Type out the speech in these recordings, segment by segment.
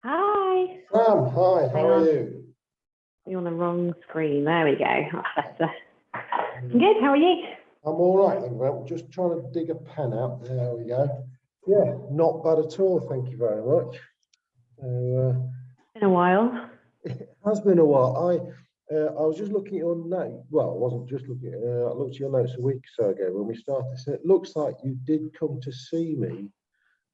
Hi. Sam, hi, Hang how are on. you? You're on the wrong screen. There we go. That's better. I'm good. How are you? I'm all right, thank you. I'm just trying to dig a pen out. There we go. Yeah, not bad at all, thank you very much. Been a while. It has been a while. I was just looking at your note. Well, I wasn't just looking. I looked at your notes a week or so ago when we started. So it looks like you did come to see me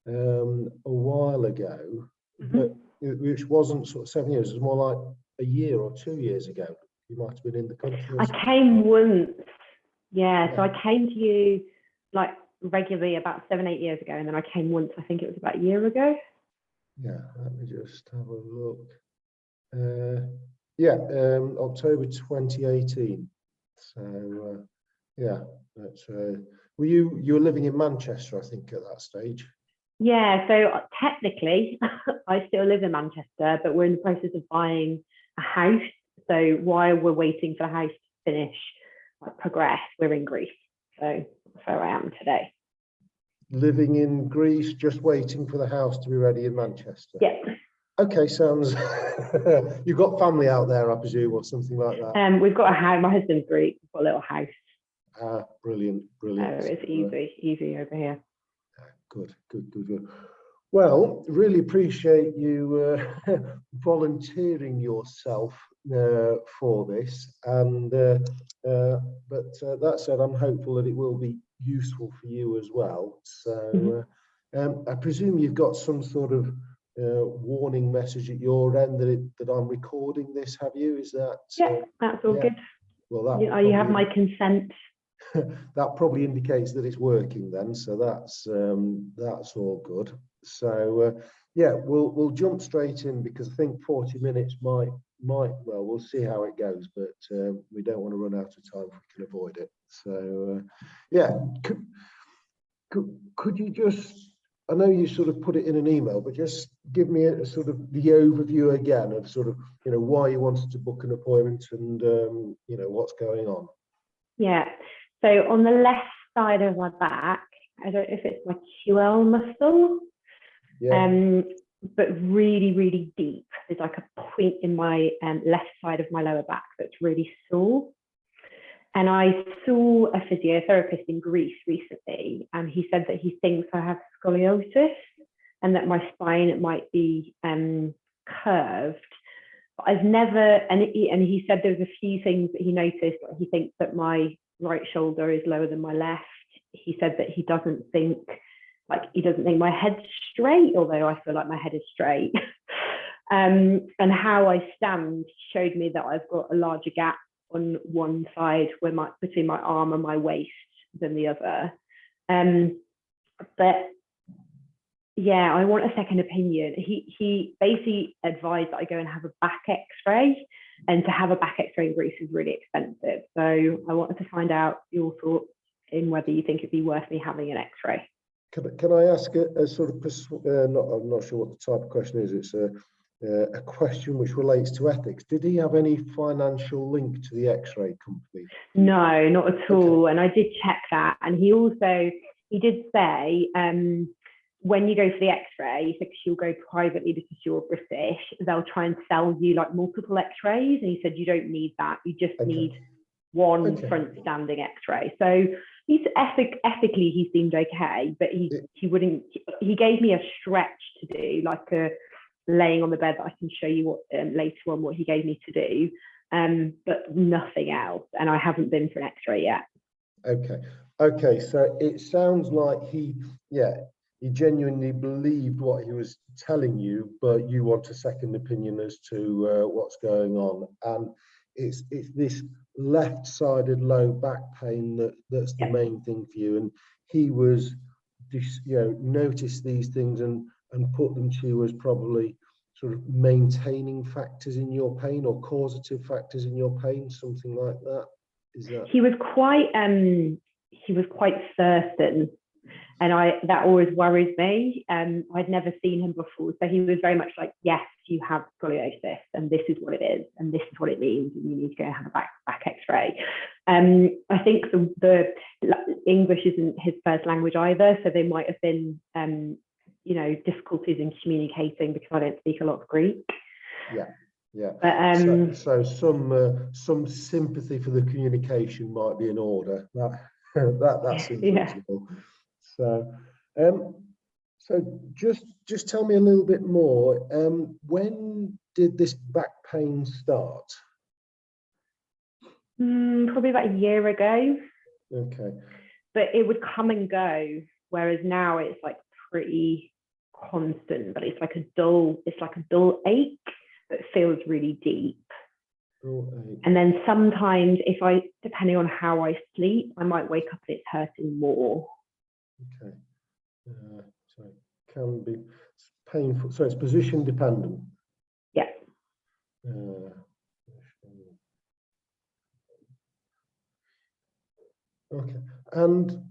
a while ago, but which wasn't sort of 7 years. It was more like a year or 2 years ago. You might have been in the country. Or I something. came once. Yeah, so I came to you like regularly about 7, 8 years ago, and then I came once. I think it was about a year ago. Yeah, let me just have a look. Yeah, October 2018. So yeah, that's were you were living in Manchester, I think, at that stage? Yeah, so technically, I still live in Manchester, but we're in the process of buying a house. So while we're waiting for the house to finish, like progress, we're in Greece. So that's where I am today. Living in Greece, just waiting for the house to be ready in Manchester. Yeah. Okay, sounds. You've got family out there, I presume, or something like that. We've got a house. My husband's Greek. We've got a little house. Ah, brilliant, brilliant. So it's easy over here. Good. Well, really appreciate you volunteering yourself for this, and but that said, I'm hopeful that it will be useful for you as well. So I presume you've got some sort of warning message at your end that I'm recording this. Have you? Is that? Yeah, that's all good. Well, you have my consent. That probably indicates that it's working then, so that's all good. So yeah, we'll jump straight in because I think 40 minutes might well, we'll see how it goes, but we don't want to run out of time if we can avoid it. So yeah, could you just, I know you sort of put it in an email, but just give me a sort of the overview again of sort of, you know, why you wanted to book an appointment and you know, what's going on. Yeah. So on the left side of my back, I don't know if it's my QL muscle, but really, really deep. There's like a point in my left side of my lower back that's really sore. And I saw a physiotherapist in Greece recently, and he said that he thinks I have scoliosis and that my spine might be curved. But I've never, and he said there was a few things that he noticed. Like he thinks that my right shoulder is lower than my left. He said that he doesn't think my head's straight, although I feel like my head is straight. And how I stand showed me that I've got a larger gap on one side between my arm and my waist than the other. But yeah, I want a second opinion. He basically advised that I go and have a back X-ray, and to have a back X-ray in Greece is really expensive. So I wanted to find out your thoughts in whether you think it'd be worth me having an X-ray. Can I ask a sort of I'm not sure what the type of question is. It's a question which relates to ethics. Did he have any financial link to the X-ray company? No, not at all. And I did check that, and he did say when you go for the X-ray, he said you'll go privately because you're British. They'll try and sell you like multiple X-rays, and he said you don't need that. You just need one front-standing X-ray. So he's ethically he seemed okay, but he wouldn't. He gave me a stretch to do, like a laying on the bed that I can show you what later on what he gave me to do, but nothing else. And I haven't been for an X-ray yet. Okay. So it sounds like he genuinely believed what he was telling you, but you want a second opinion as to what's going on. And it's this left-sided low back pain that's the main thing for you. And he was, noticed these things and put them to you as probably sort of maintaining factors in your pain or causative factors in your pain, something like that. Is that? He was quite certain, and that always worries me. I'd never seen him before, so he was very much like, yes, you have scoliosis, and this is what it is, and this is what it means, and you need to go and have a back X-ray. I think the English isn't his first language either, so they might have been difficulties in communicating because I don't speak a lot of Greek. Yeah, yeah. But So some sympathy for the communication might be in order. That seems reasonable. So just tell me a little bit more. When did this back pain start? Probably about a year ago. Okay. But it would come and go, whereas now it's like pretty constant, but it's like a dull ache that feels really deep. And then sometimes depending on how I sleep, I might wake up and it's hurting more. Okay. So it can be painful. So it's position dependent. Yeah. Okay. And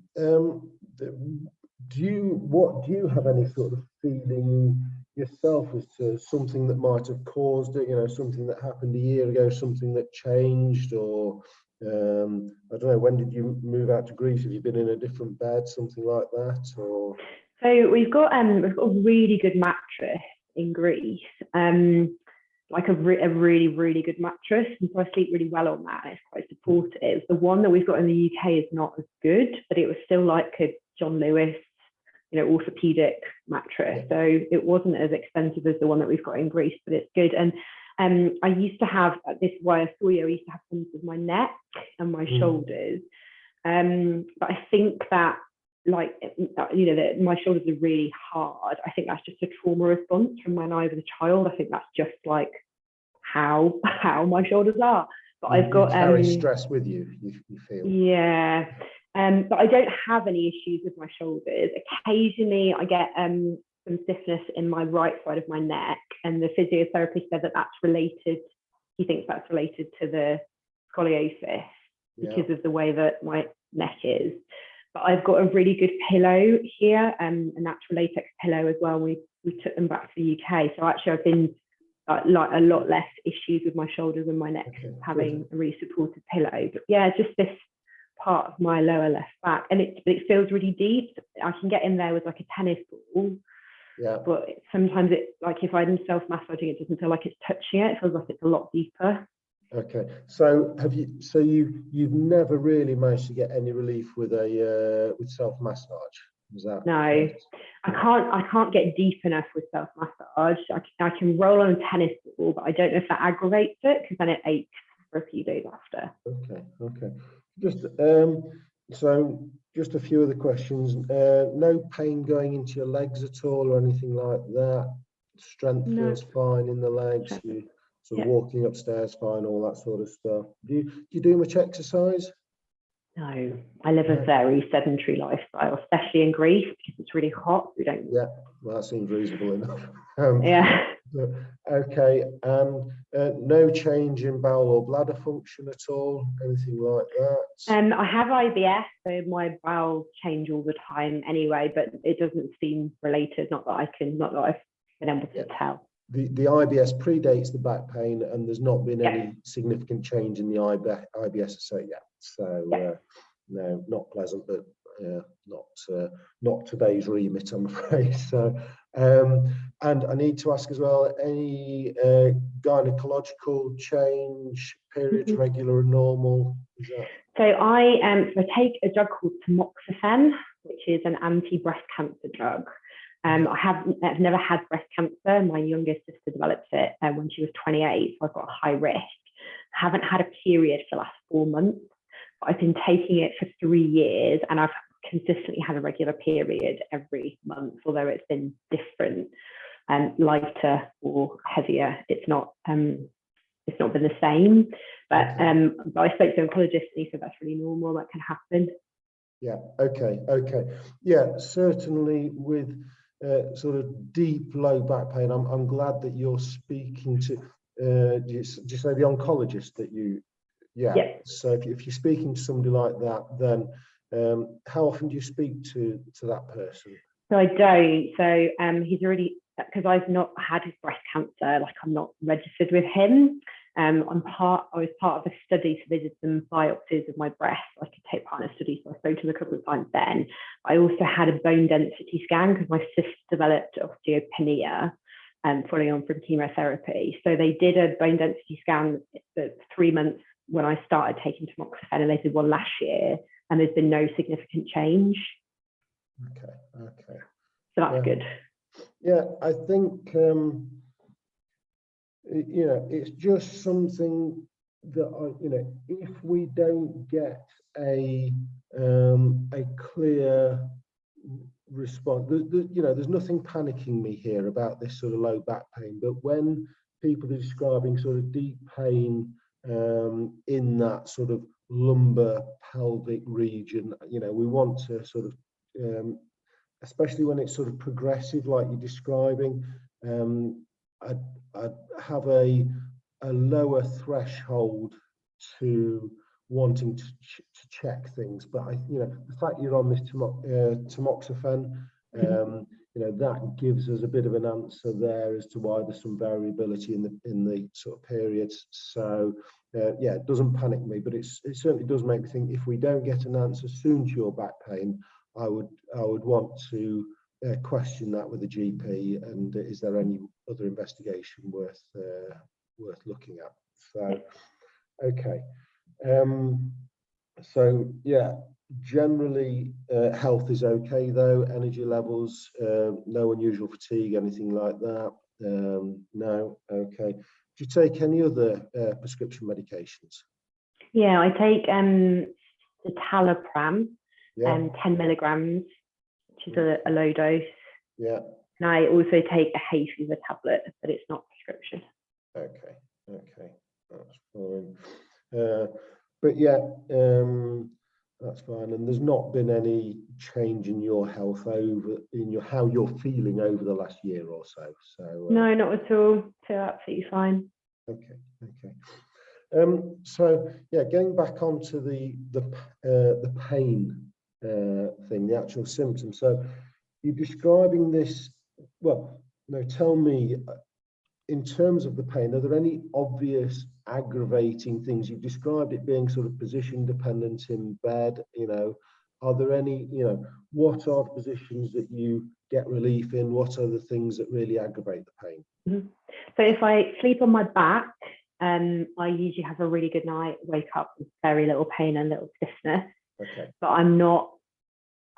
do you have any sort of feeling yourself as to something that might have caused it? Something that happened a year ago, something that changed, or I don't know. When did you move out to Greece? Have you been in a different bed, something like that, or? So we've got a really good mattress in Greece. Like a really, really good mattress. And so I sleep really well on that. It's quite supportive. The one that we've got in the UK is not as good, but it was still like a John Lewis, orthopedic mattress. So it wasn't as expensive as the one that we've got in Greece, but it's good. And I used to have, this is why I saw you, I used to have problems with my neck and my shoulders. But I think that that my shoulders are really hard. I think that's just a trauma response from when I was a child. I think that's just like how my shoulders are. But I've got carry stress with you. You feel. Yeah. But I don't have any issues with my shoulders. Occasionally, I get some stiffness in my right side of my neck, and the physiotherapist said that that's related. He thinks that's related to the scoliosis because of the way that my neck is. But I've got a really good pillow here, a natural latex pillow as well. We took them back to the UK. So actually I've been like a lot less issues with my shoulders and my neck having a really supportive pillow. But yeah, just this part of my lower left back. And it feels really deep. I can get in there with like a tennis ball. Yeah. But sometimes if I'm self-massaging, it doesn't feel like it's touching it. It feels like it's a lot deeper. Okay, so you've never really managed to get any relief with self massage? Is that? No, I can't get deep enough with self massage. I can roll on a tennis ball, but I don't know if that aggravates it because then it aches for a few days after. Okay. Just a few other questions. No pain going into your legs at all or anything like that? Strength feels fine in the legs. So walking upstairs fine, all that sort of stuff. Do you do much exercise? No, I live a very sedentary lifestyle, especially in Greece because it's really hot. We don't. Yeah, well, that seems reasonable enough. Okay, no change in bowel or bladder function at all, anything like that? I have IBS, so my bowels change all the time anyway, but it doesn't seem related. Not that I've been able to tell. The IBS predates the back pain, and there's not been any significant change in the IBS so yet. So no, not pleasant, but not today's remit, I'm afraid. So, and I need to ask as well, any gynecological change, periods regular and normal? So I take a drug called tamoxifen, which is an anti-breast cancer drug. I've never had breast cancer. My youngest sister developed it when she was 28, so I've got a high risk. I haven't had a period for the last 4 months, but I've been taking it for 3 years, and I've consistently had a regular period every month, although it's been different, lighter or heavier. It's not been the same. But I spoke to an oncologist, and he said that's really normal. That can happen. Yeah. Okay. Yeah. Certainly with sort of deep low back pain, I'm glad that you're speaking to. Do you say the oncologist that you? Yeah. So if you're speaking to somebody like that, then how often do you speak to that person? So I don't. So he's already, because I've not had his breast cancer. Like I'm not registered with him. I was part of a study, so they did some biopsies of my breast. I could take part in a study, so I spoke to him a couple of times then. I also had a bone density scan because my cyst developed osteopenia following on from chemotherapy. So they did a bone density scan for 3 months when I started taking tamoxifen, and they did one last year, and there's been no significant change. Okay. Okay. So that's good. Yeah, I think it's just something that if we don't get a clear response, there's nothing panicking me here about this sort of low back pain, but when people are describing sort of deep pain in that sort of lumbar pelvic region, we want to sort of especially when it's sort of progressive like you're describing, I'd have a lower threshold to wanting to check things. But the fact you're on this tamoxifen, that gives us a bit of an answer there as to why there's some variability in the sort of periods. So it doesn't panic me, but it certainly does make me think if we don't get an answer soon to your back pain, I would want to question that with the GP, and is there any other investigation worth looking at? So, okay. So yeah, generally health is okay though. Energy levels, no unusual fatigue, anything like that? No. Okay. Do you take any other prescription medications? Yeah, I take citalopram, 10 milligrams, which is a low dose. Yeah. And I also take a hay fever tablet, but it's not prescription. Okay, that's fine. But yeah, that's fine. And there's not been any change in your health how you're feeling over the last year or so. So no, not at all. So absolutely fine. Okay. So yeah, going back onto the pain thing, the actual symptoms. So you're describing this. Well, no, tell me, in terms of the pain, are there any obvious aggravating things? You've described it being sort of position dependent in bed. Are there any? What are the positions that you get relief in? What are the things that really aggravate the pain? Mm-hmm. So if I sleep on my back, I usually have a really good night, wake up with very little pain and little stiffness. Okay. But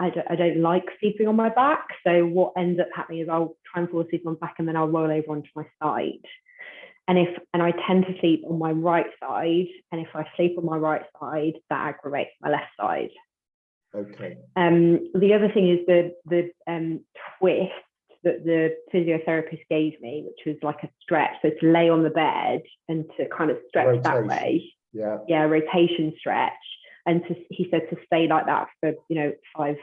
I don't like sleeping on my back. So what ends up happening is I'll try and fall asleep on my back and then I'll roll over onto my side. And I tend to sleep on my right side. And if I sleep on my right side, that aggravates my left side. Okay. The other thing is the twist that the physiotherapist gave me, which was like a stretch. So to lay on the bed and to kind of stretch that way. Yeah, rotation stretch. And he said to stay like that for 5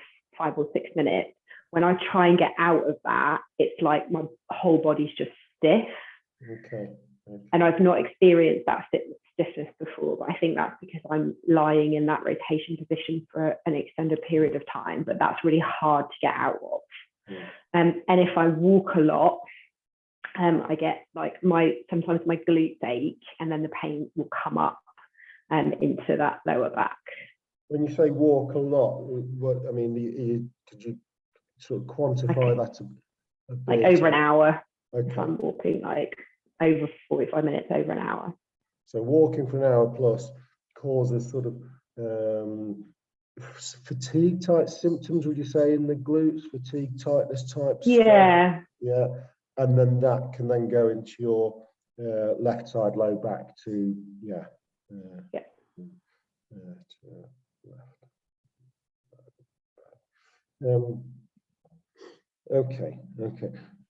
or 6 minutes. When I try and get out of that, it's like my whole body's just stiff. Okay. And I've not experienced that stiffness before, but I think that's because I'm lying in that rotation position for an extended period of time. But that's really hard to get out of. Yeah. And if I walk a lot, I get sometimes my glutes ache, and then the pain will come up into that lower back. When you say walk a lot, what I mean, could you sort of quantify that a bit? Like over an hour. Okay. If I'm walking like over 45 minutes, over an hour. So walking for an hour plus causes sort of fatigue type symptoms, would you say, in the glutes, fatigue, tightness type stuff? Yeah. Yeah. And then that can then go into your left side low back to Okay.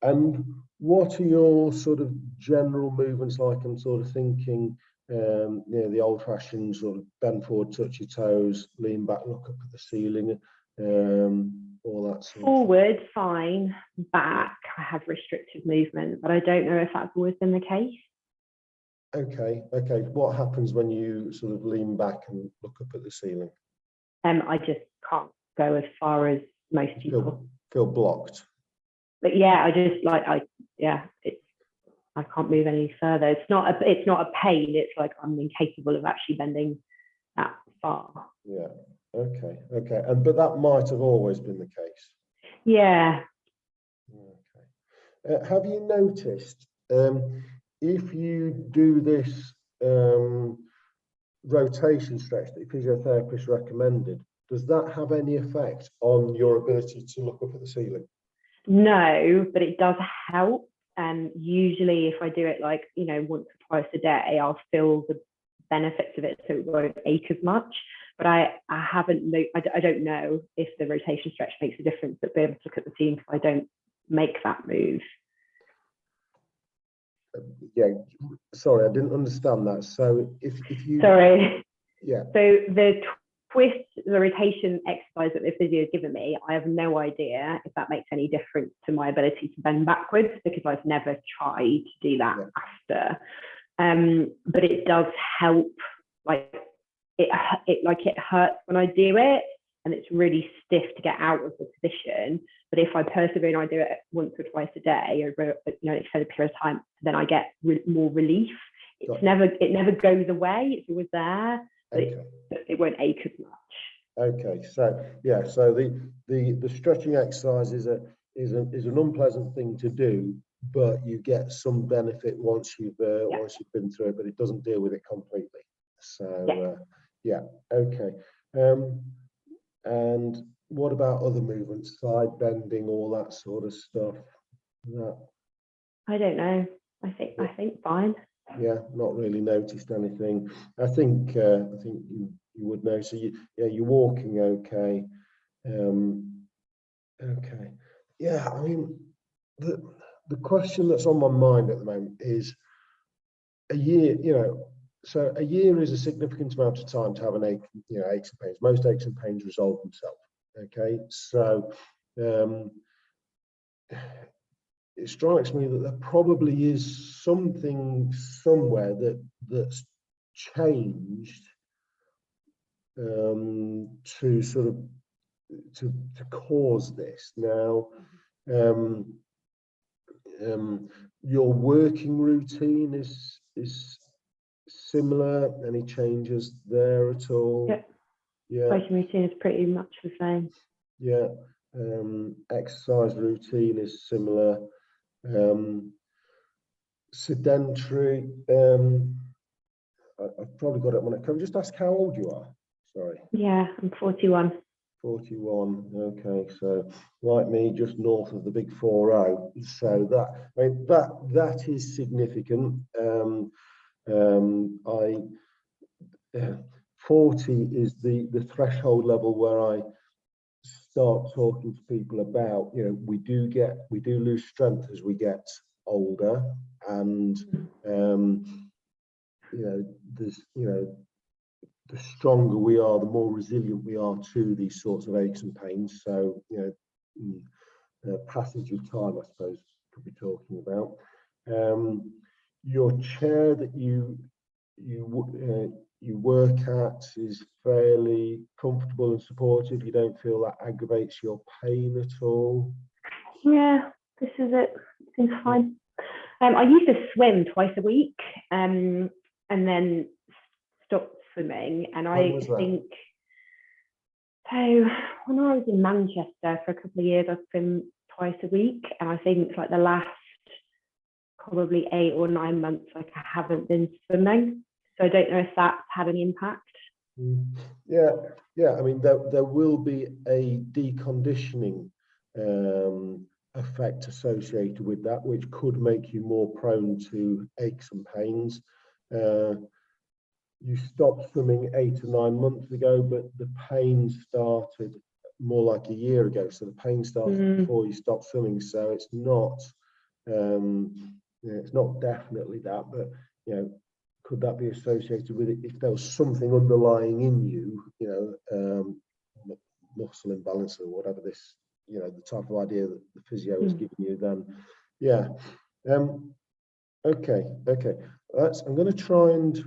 And what are your sort of general movements like? I'm sort of thinking, the old-fashioned sort of bend forward, touch your toes, lean back, look up at the ceiling, all that sort Forward, fine. Back, I have restricted movement, but I don't know if that's always been the case. Okay. What happens when you sort of lean back and look up at the ceiling? I just can't go as far as most people. Feel blocked. But yeah, I just I can't move any further. It's not a pain. It's like I'm incapable of actually bending that far. Yeah. Okay, okay. But that might have always been the case. Yeah. Okay. Have you noticed if you do this rotation stretch that your physiotherapist recommended, does that have any effect on your ability to look up at the ceiling? No, but it does help. And usually if I do it like, once or twice a day, I'll feel the benefits of it so it won't ache as much. But I don't know if the rotation stretch makes a difference, but be able to look at the ceiling if I don't make that move. Yeah, sorry, I didn't understand that. So if you... Sorry. Yeah. So the twist, the rotation exercise that the physio has given me, I have no idea if that makes any difference to my ability to bend backwards, because I've never tried to do that after. But it does help. Like it hurts when I do it, and it's really stiff to get out of the position. But if I persevere and I do it once or twice a day over an extended period of time, then I get more relief. It never goes away. It's always there, but it won't ache as much. Okay, so yeah, so the stretching exercise is an unpleasant thing to do, but you get some benefit once you've been through it, but it doesn't deal with it completely. So yeah, okay. And what about other movements, side bending, all that sort of stuff? I don't know. I think fine. Yeah, not really noticed anything. I think you would know. So you're walking okay. Okay. Yeah, I mean, the question that's on my mind at the moment is a year. So a year is a significant amount of time to have an ache. Aches and pains. Most aches and pains resolve themselves. Okay, so it strikes me that there probably is something somewhere that's changed to sort of to cause this. Now, your working routine is similar. Any changes there at all? Yeah. Working routine is pretty much the same. Yeah. Exercise routine is similar. Sedentary. I've probably got it on it. Can I just ask how old you are? Sorry. Yeah, I'm 41. 41. Okay, so like me, just north of the big 40. So that is significant. 40 is the threshold level where I start talking to people about, we do lose strength as we get older, and the stronger we are, the more resilient we are to these sorts of aches and pains. So passage of time, I suppose, could be talking about. Your chair that you work at is fairly comfortable and supportive. You don't feel that aggravates your pain at all? Yeah, this is it. Seems fine. I used to swim twice a week, and then stopped swimming. And I think so. When I was in Manchester for a couple of years, I swim twice a week, and I think like the last probably 8 or 9 months, like I haven't been swimming. So I don't know if that's had any impact. Yeah. I mean, there will be a deconditioning effect associated with that, which could make you more prone to aches and pains. You stopped swimming 8 or 9 months ago, but the pain started more like a year ago. So the pain started before you stopped swimming. So it's not definitely that, but could that be associated with it if there was something underlying in you, muscle imbalance or whatever this, the type of idea that the physio is giving you, then okay. I'm going to try and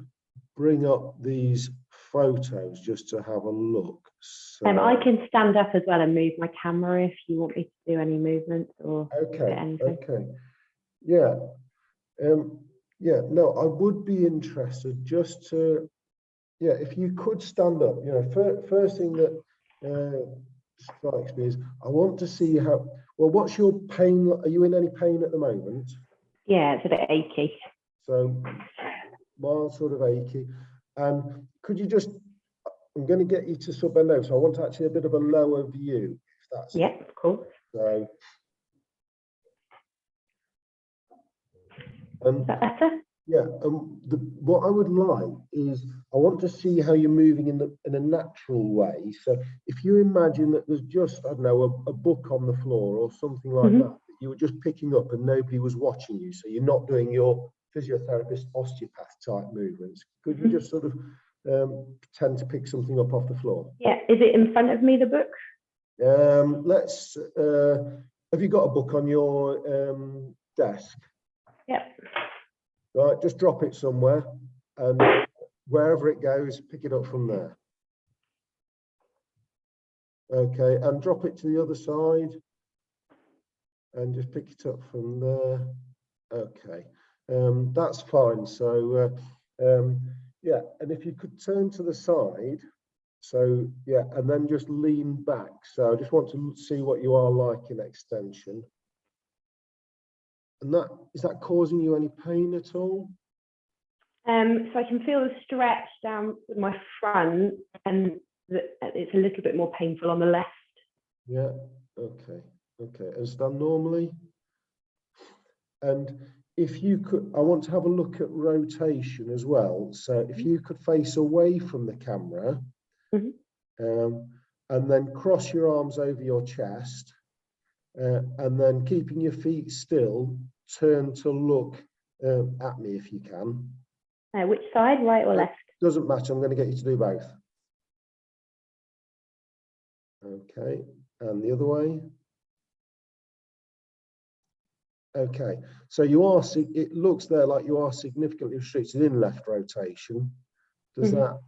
bring up these photos just to have a look. So, I can stand up as well and move my camera if you want me to do any movements or anything. Okay. Yeah. No, I would be interested just to yeah, if you could stand up, you know, first thing that strikes me is I want to see how, well, what's your pain? Are you in any pain at the moment? Yeah, it's a bit achy. So mild sort of achy. And could you just, I'm going to get you to sort of bend over. So I want actually a bit of a lower view, if that's Yeah, cool. so. Is that better? Yeah, what I would like is I want to see how you're moving in a natural way. So if you imagine that there's just, I don't know, a book on the floor or something like that, that you were just picking up and nobody was watching you. So you're not doing your physiotherapist, osteopath type movements. Could you just sort of pretend to pick something up off the floor? Yeah, is it in front of me, the book? Have you got a book on your desk? Yep. Right, just drop it somewhere and wherever it goes, pick it up from there. Okay, and drop it to the other side and just pick it up from there. Okay, that's fine. So, yeah, and if you could turn to the side, so yeah, and then just lean back. So I just want to see what you are like in extension. And that, is that causing you any pain at all? So I can feel the stretch down my front, and it's a little bit more painful on the left. Yeah, okay, okay. And stand normally. And if you could, I want to have a look at rotation as well. So if you could face away from the camera, and then cross your arms over your chest, and then keeping your feet still, turn to look at me if you can. Which side, right or left? Doesn't matter, I'm going to get you to do both. Okay, and the other way. Okay, so you are, it looks there like you are significantly restricted in left rotation. Does that,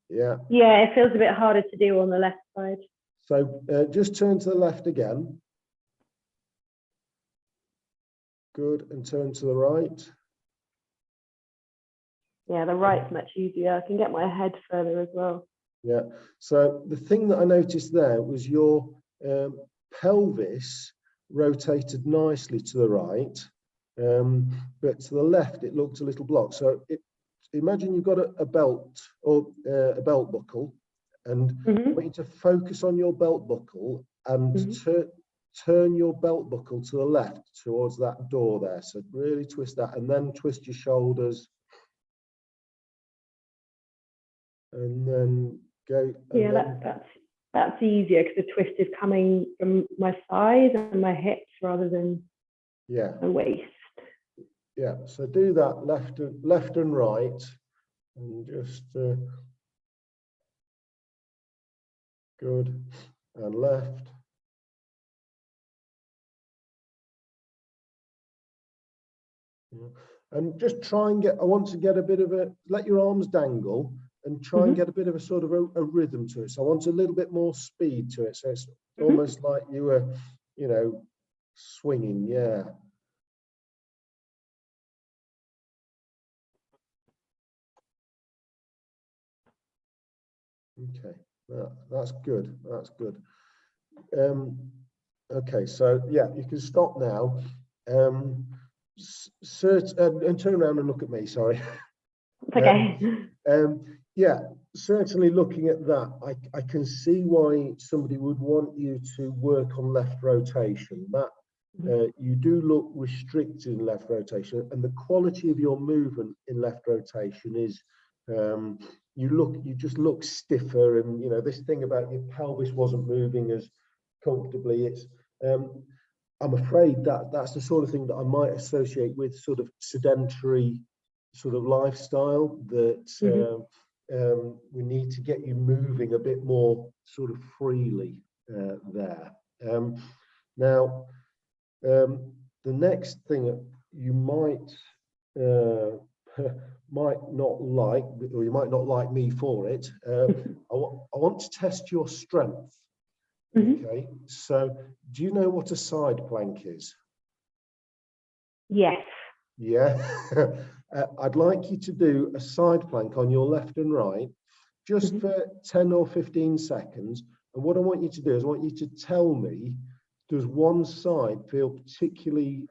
yeah? Yeah, it feels a bit harder to do on the left side. So just turn to the left again. Good, and turn to the right. Yeah, the right's much easier. I can get my head further as well. Yeah, so the thing that I noticed there was your pelvis rotated nicely to the right, but to the left it looked a little blocked. So imagine you've got a belt or a belt buckle, and I want you to focus on your belt buckle and turn your belt buckle to the left towards that door there. So really twist that, and then twist your shoulders, and then go. And yeah, then, that's easier because the twist is coming from my thighs and my hips rather than my waist. Yeah, so do that left and right, and just good, and left. Yeah. And just try and get, I want to get a bit of let your arms dangle and try and get a bit of a sort of a rhythm to it. So I want a little bit more speed to it. So it's almost like you were, you know, swinging, yeah. Okay, that's good, that's good. Okay, so yeah, you can stop now. And turn around and look at me, sorry. It's okay. Yeah, certainly looking at that, I can see why somebody would want you to work on left rotation. That you do look restricted in left rotation, and the quality of your movement in left rotation is you just look stiffer, and you know this thing about your pelvis wasn't moving as comfortably. It's I'm afraid that that's the sort of thing that I might associate with sort of sedentary sort of lifestyle, that we need to get you moving a bit more sort of freely there. Now, the next thing you might might not like, or you might not like me for it, I want to test your strength. Okay, so do you know what a side plank is? Yes. Yeah. I'd like you to do a side plank on your left and right, just for 10 or 15 seconds. And what I want you to do is I want you to tell me, does one side feel particularly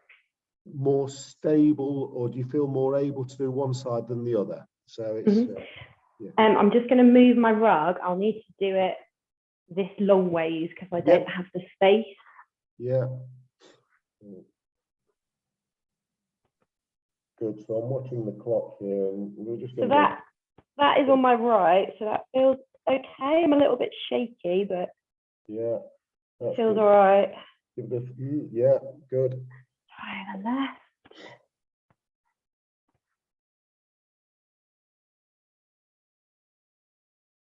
more stable, or do you feel more able to do one side than the other? So it's I'm just going to move my rug. I'll need to do it this long ways because I don't have the space. Yeah. Good. So I'm watching the clock here, and we're just going to. That is on my right, so that feels okay. I'm a little bit shaky, but yeah, it feels all right. Give the yeah, good. Try the left.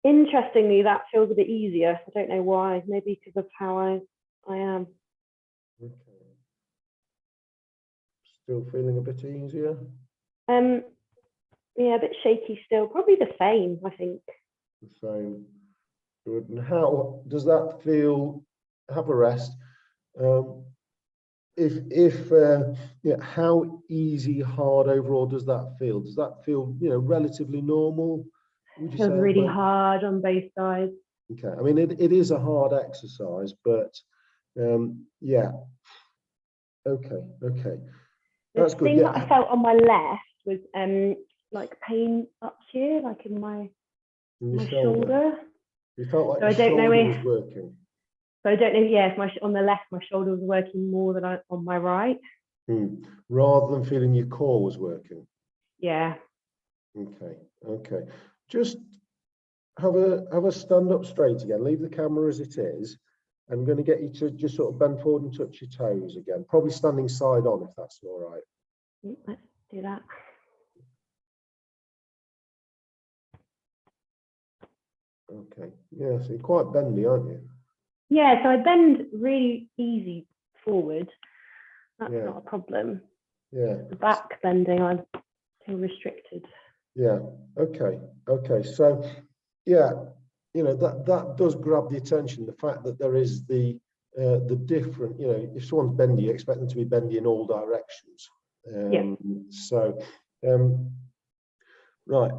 Interestingly, that feels a bit easier. I don't know why. Maybe because of how I am. Okay. Still feeling a bit easier? Yeah, a bit shaky still. Probably the same, I think. The same. Good. And how does that feel? Have a rest. How easy, hard overall does that feel? Does that feel, relatively normal? Would you say? Feels really hard on both sides. Okay. I mean, it is a hard exercise, but yeah. Okay. That's good. The thing that I felt on my left was like pain up here, like in my shoulder. You felt like your shoulder was working. So I don't know. Yeah, if on the left, my shoulder was working more than on my right. Rather than feeling your core was working. Yeah. Okay. Just have a stand up straight again. Leave the camera as it is. I'm going to get you to just sort of bend forward and touch your toes again. Probably standing side on, if that's all right. Let's do that. Okay. Yeah, so you're quite bendy, aren't you? Yeah, so I bend really easy forward. That's not a problem. Yeah. The back bending, I feel restricted. Yeah. Okay. So, yeah, that does grab the attention. The fact that there is the different, if someone's bendy, you expect them to be bendy in all directions. So, right.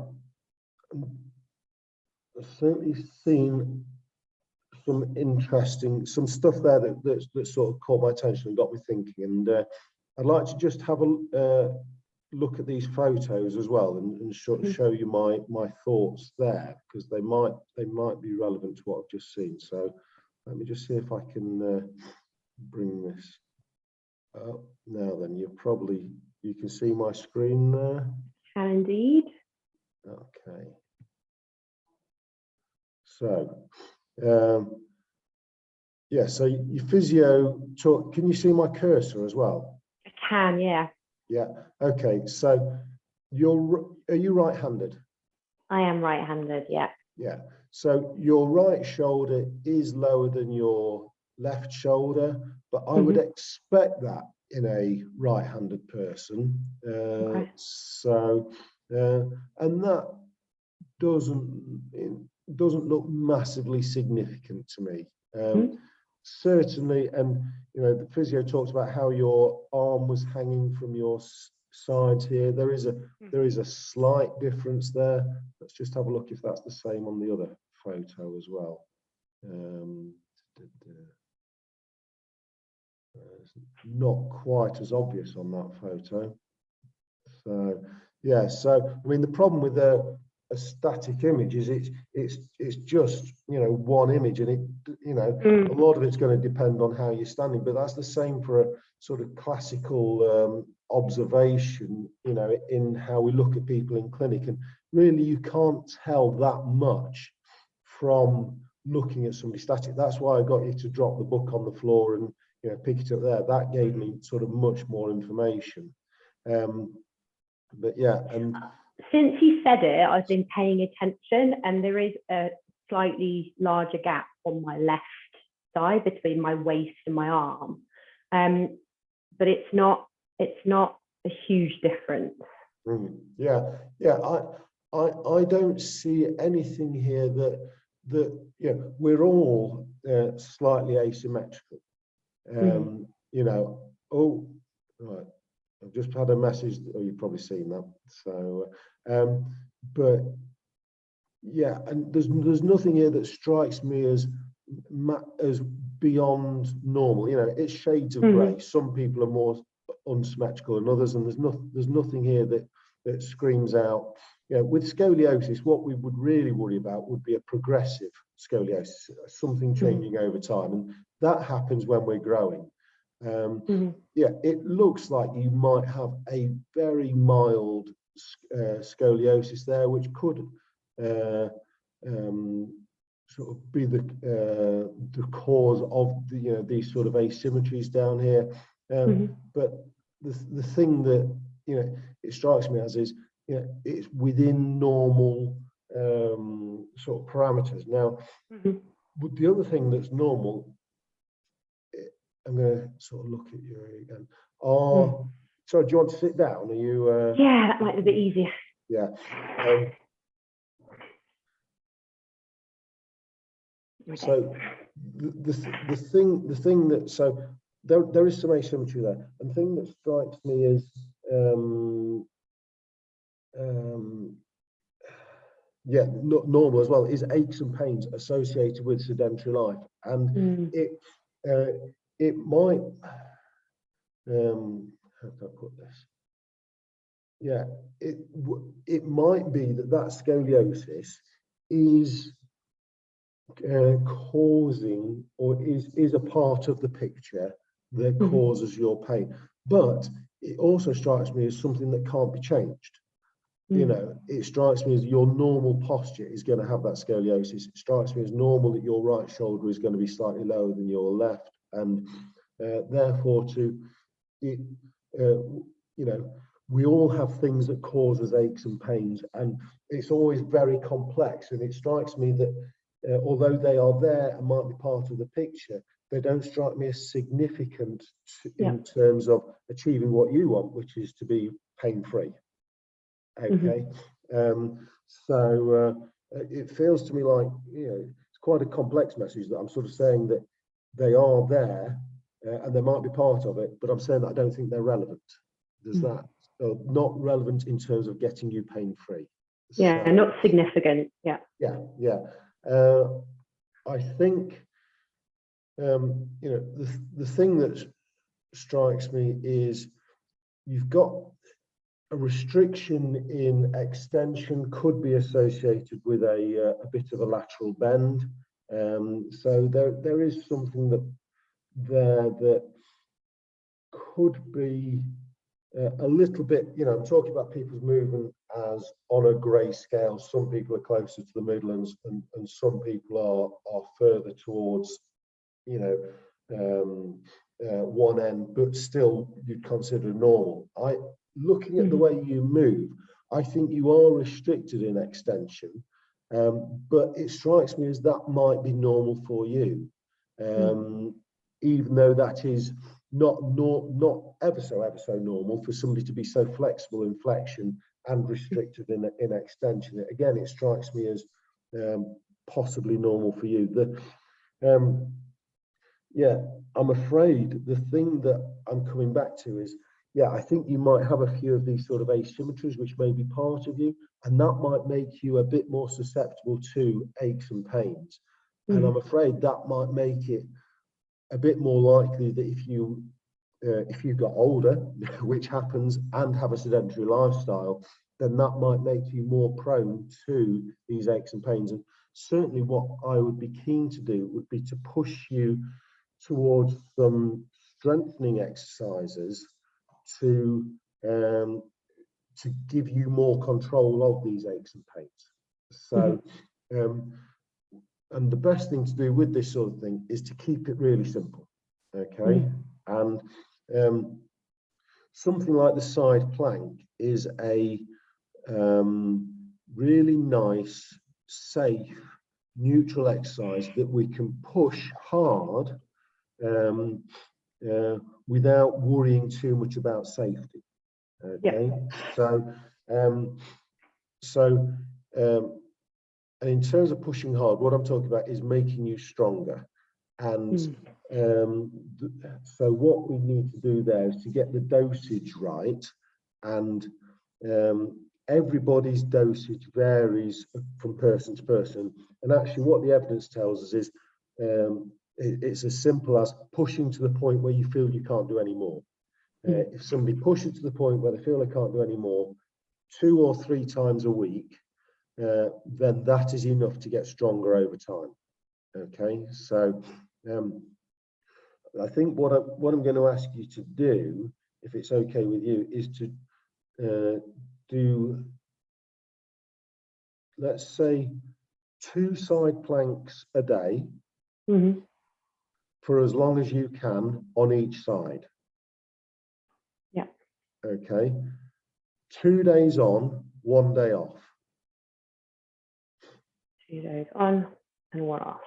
I've certainly seen some stuff there that sort of caught my attention and got me thinking. And I'd like to just have a look at these photos as well and show you my thoughts there, because they might be relevant to what I've just seen. So let me just see if I can bring this up. Now then, you can see my screen there. Can indeed. Okay. So so your physio talk. Can you see my cursor as well? I can, yeah. Yeah. Okay. So are you right-handed? I am right-handed, yeah. Yeah. So your right shoulder is lower than your left shoulder, but I would expect that in a right-handed person. Okay. So and that doesn't look massively significant to me. Certainly, and the physio talks about how your arm was hanging from your sides here. There is a slight difference there. Let's just have a look if that's the same on the other photo as well. It's not quite as obvious on that photo. So yeah, so I mean the problem with a static image is it's just one image, and a lot of it's going to depend on how you're standing. But that's the same for a sort of classical observation, in how we look at people in clinic, and really you can't tell that much from looking at somebody static. That's why I got you to drop the book on the floor and pick it up there. That gave me sort of much more information. But yeah, and since you said it, I've been paying attention, and there is a slightly larger gap on my left side between my waist and my arm, but it's not a huge difference. Yeah. I don't see anything here that we're all slightly asymmetrical. Oh, right. I've just had a message. Oh, you've probably seen that. So, but yeah, and there's nothing here that strikes me as beyond normal. You know, it's shades of grey. Some people are more unsymmetrical than others, and there's nothing here that screams out. You know, with scoliosis, what we would really worry about would be a progressive scoliosis, something changing over time, and that happens when we're growing. Yeah, it looks like you might have a very mild scoliosis there, which could sort of be the cause of these sort of asymmetries down here. But the thing that it strikes me as is it's within normal sort of parameters. Now, the other thing that's normal, I'm going to sort of look at you again. Sorry, do you want to sit down? Are you? Yeah, that might be a bit easier. Yeah. So the thing that there is some asymmetry there, and the thing that strikes me is not normal as well is aches and pains associated with sedentary life, and it might how can I put this? Yeah, it might be that scoliosis is causing or is a part of the picture that causes your pain, but it also strikes me as something that can't be changed. You know, it strikes me as your normal posture is going to have that scoliosis. It strikes me as normal that your right shoulder is going to be slightly lower than your left, and therefore we all have things that cause us aches and pains, and it's always very complex. And it strikes me that although they are there and might be part of the picture, they don't strike me as significant in terms of achieving what you want, which is to be pain-free. Okay, so it feels to me like it's quite a complex message that I'm sort of saying that they are there and they might be part of it, but I'm saying that I don't think they're relevant. Does that not relevant in terms of getting you pain-free? Yeah, so, not significant. Yeah. I think the thing that strikes me is you've got a restriction in extension, could be associated with a bit of a lateral bend. So there is something that could be a little bit, I'm talking about people's movement as on a grey scale. Some people are closer to the middle and some people are further towards, one end, but still you'd consider normal. Looking at the way you move, I think you are restricted in extension, but it strikes me as that might be normal for you, even though that is not ever so normal for somebody to be so flexible in flexion and restricted in extension. Again, it strikes me as possibly normal for you. I'm afraid the thing that I'm coming back to is, I think you might have a few of these sort of asymmetries which may be part of you, and that might make you a bit more susceptible to aches and pains. And I'm afraid that might make it a bit more likely that if you got older, which happens, and have a sedentary lifestyle, then that might make you more prone to these aches and pains. And certainly what I would be keen to do would be to push you towards some strengthening exercises to give you more control of these aches and pains. So and the best thing to do with this sort of thing is to keep it really simple, okay? And something like the side plank is a really nice, safe, neutral exercise that we can push hard without worrying too much about safety. Okay, and in terms of pushing hard, what I'm talking about is making you stronger. And so what we need to do there is to get the dosage right, and everybody's dosage varies from person to person. And actually what the evidence tells us is it's as simple as pushing to the point where you feel you can't do any more. If somebody pushes to the point where they feel they can't do any more 2 or 3 times a week, then that is enough to get stronger over time. Okay, so I think what I'm going to ask you to do, if it's okay with you, is to do, let's say, 2 side planks a day for as long as you can on each side. Yeah. Okay. 2 days on, 1 day off. 2 days on and 1 off.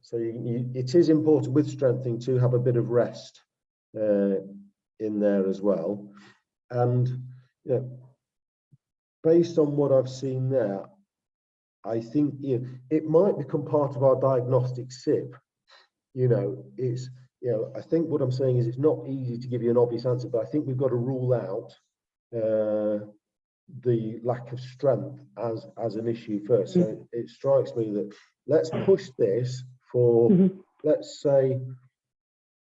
So it is important with strengthening to have a bit of rest in there as well. And you know, based on what I've seen there, I think it might become part of our diagnostic SIP. I think what I'm saying is it's not easy to give you an obvious answer, but I think we've got to rule out the lack of strength as an issue first. So it strikes me that let's push this for, let's say,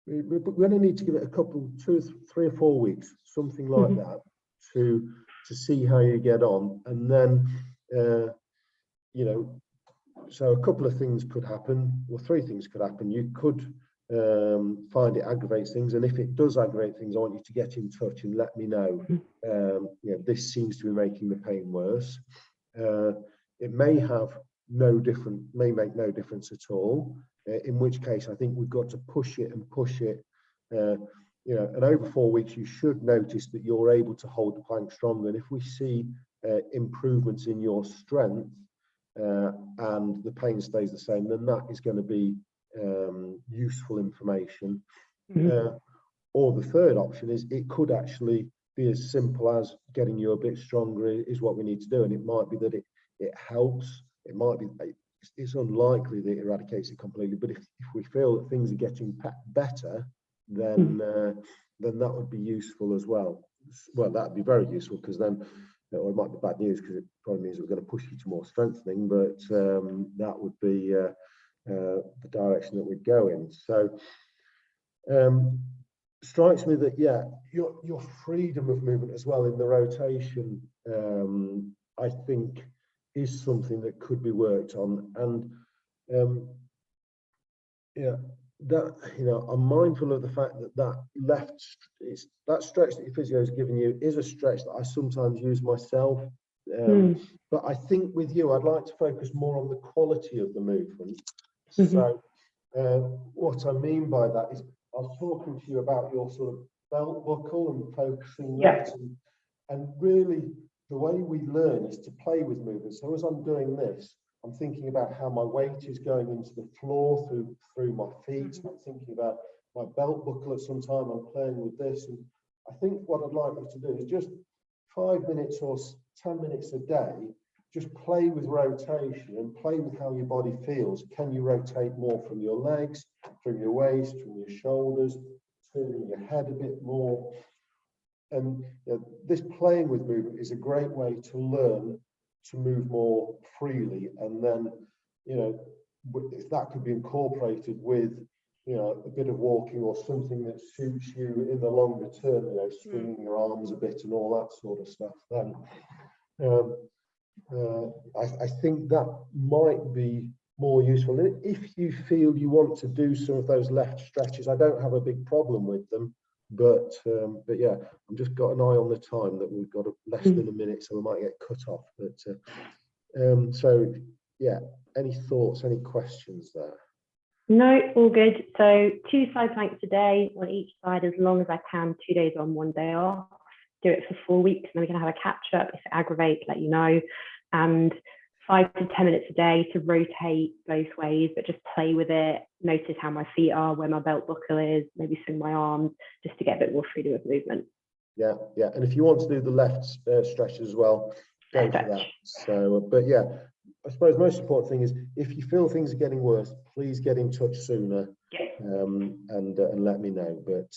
we're going to need to give it a couple, 2, 3 or 4 weeks, something like that, to see how you get on. And then, so a couple of things could happen, or 3 things could happen. You could find it aggravates things, and if it does aggravate things, I want you to get in touch and let me know. This seems to be making the pain worse. It may make no difference at all. In which case, I think we've got to push it. And over 4 weeks, you should notice that you're able to hold the plank stronger. And if we see improvements in your strength and the pain stays the same, then that is going to be useful information. Or the third option is it could actually be as simple as getting you a bit stronger is what we need to do. And it might be that it helps. It might be, it's unlikely that it eradicates it completely, but if we feel that things are getting better, then that would be useful as well. Well, that would be very useful, because then, or it might be bad news because it probably means we're going to push you to more strengthening, but that would be the direction that we'd go in. So strikes me that your freedom of movement as well in the rotation, I think, is something that could be worked on. And I'm mindful of the fact that stretch that your physio has given you is a stretch that I sometimes use myself. But I think with you, I'd like to focus more on the quality of the movement. So what I mean by that is I was talking to you about your sort of belt buckle and focusing that, and really the way we learn is to play with movement. So as I'm doing this, I'm thinking about how my weight is going into the floor through my feet. I'm thinking about my belt buckle at some time. I'm playing with this. And I think what I'd like you to do is just 5 minutes or 10 minutes a day, just play with rotation and play with how your body feels. Can you rotate more from your legs, from your waist, from your shoulders, turning your head a bit more? And this playing with movement is a great way to learn to move more freely. And then, if that could be incorporated with, a bit of walking or something that suits you in the longer term, swinging your arms a bit and all that sort of stuff, then I think that might be more useful. If you feel you want to do some of those left stretches, I don't have a big problem with them. But yeah, I've just got an eye on the time that we've got less than a minute, so we might get cut off. But so yeah, any thoughts, any questions there? No, all good. So 2 side planks a day on each side as long as I can, 2 days on, 1 day off. Do it for 4 weeks, and then we can have a catch up. If it aggravates, let you know. And 5 to 10 minutes a day to rotate both ways, but just play with it. Notice how my feet are, where my belt buckle is, maybe swing my arms, just to get a bit more freedom of movement. Yeah. And if you want to do the left stretch as well, go for that. So, but yeah, I suppose most important thing is if you feel things are getting worse, please get in touch sooner, Yeah. and let me know. But